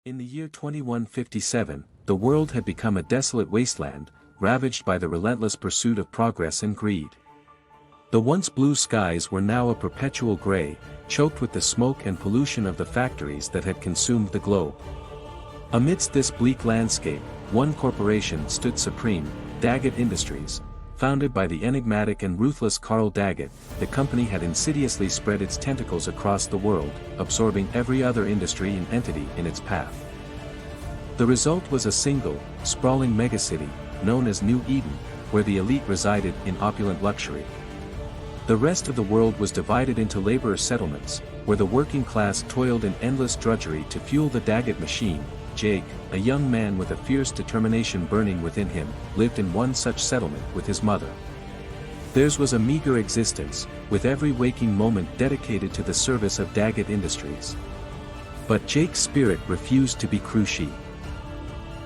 In the year 2157, the world had become a desolate wasteland, ravaged by the relentless pursuit of progress and greed. The once blue skies were now a perpetual gray, choked with the smoke and pollution of the factories that had consumed the globe. Amidst this bleak landscape, one corporation stood supreme, Daggett Industries. Founded by the enigmatic and ruthless Carl Daggett, the company had insidiously spread its tentacles across the world, absorbing every other industry and entity in its path. The result was a single, sprawling megacity, known as New Eden, where the elite resided in opulent luxury. The rest of the world was divided into labor settlements, where the working class toiled in endless drudgery to fuel the Daggett machine. Jake, a young man with a fierce determination burning within him, lived in one such settlement with his mother. Theirs was a meager existence, with every waking moment dedicated to the service of Daggett Industries. But Jake's spirit refused to be crucial.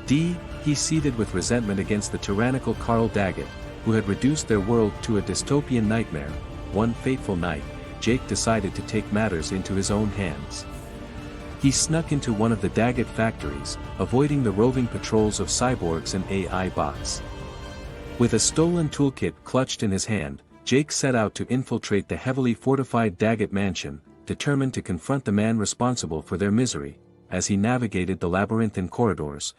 He seethed with resentment against the tyrannical Carl Daggett, who had reduced their world to a dystopian nightmare. One fateful night, Jake decided to take matters into his own hands. He snuck into one of the Daggett factories, avoiding the roving patrols of cyborgs and AI bots. With a stolen toolkit clutched in his hand, Jake set out to infiltrate the heavily fortified Daggett mansion, determined to confront the man responsible for their misery. As he navigated the labyrinthine corridors,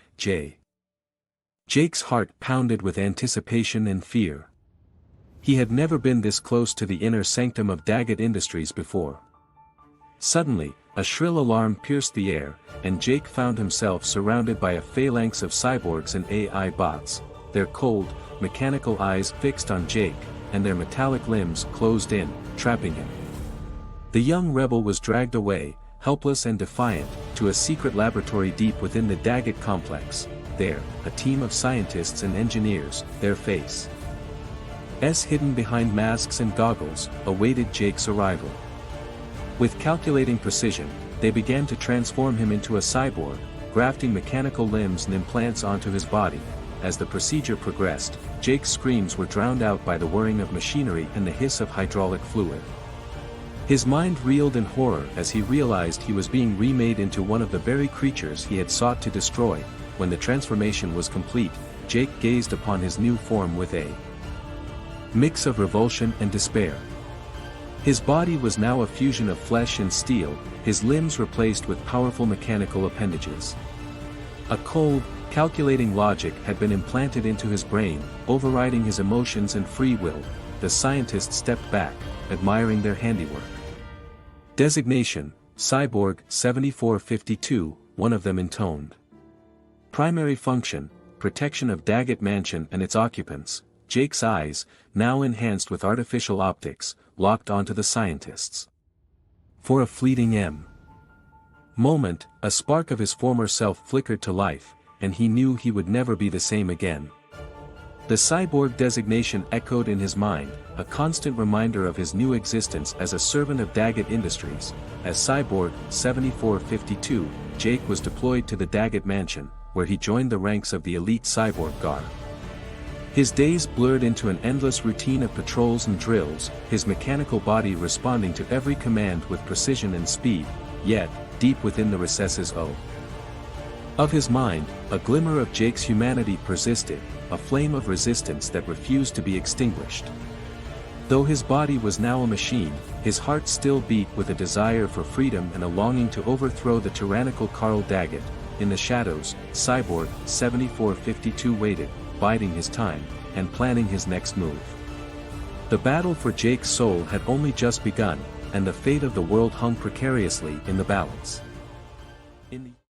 Jake's heart pounded with anticipation and fear. He had never been this close to the inner sanctum of Daggett Industries before. Suddenly, a shrill alarm pierced the air, and Jake found himself surrounded by a phalanx of cyborgs and AI bots, their cold, mechanical eyes fixed on Jake, and their metallic limbs closed in, trapping him. The young rebel was dragged away, helpless and defiant, to a secret laboratory deep within the Daggett complex. There, a team of scientists and engineers, their faces hidden behind masks and goggles, awaited Jake's arrival. With calculating precision, they began to transform him into a cyborg, grafting mechanical limbs and implants onto his body. As the procedure progressed, Jake's screams were drowned out by the whirring of machinery and the hiss of hydraulic fluid. His mind reeled in horror as he realized he was being remade into one of the very creatures he had sought to destroy. When the transformation was complete, Jake gazed upon his new form with a mix of revulsion and despair. His body was now a fusion of flesh and steel, his limbs replaced with powerful mechanical appendages. A cold, calculating logic had been implanted into his brain, overriding his emotions and free will. The scientists stepped back, admiring their handiwork. Designation: Cyborg 7452, one of them intoned. Primary function: protection of Daggett Mansion and its occupants. Jake's eyes, now enhanced with artificial optics, locked onto the scientists. For a fleeting moment, a spark of his former self flickered to life, and he knew he would never be the same again. The cyborg designation echoed in his mind, a constant reminder of his new existence as a servant of Daggett Industries. As Cyborg 7452, Jake was deployed to the Daggett Mansion, where he joined the ranks of the elite cyborg guard. His days blurred into an endless routine of patrols and drills, his mechanical body responding to every command with precision and speed. Yet, deep within the recesses of his mind, a glimmer of Jake's humanity persisted, a flame of resistance that refused to be extinguished. Though his body was now a machine, his heart still beat with a desire for freedom and a longing to overthrow the tyrannical Carl Daggett. In the shadows, Cyborg 7452 waited, biding his time, and planning his next move. The battle for Jake's soul had only just begun, and the fate of the world hung precariously in the balance.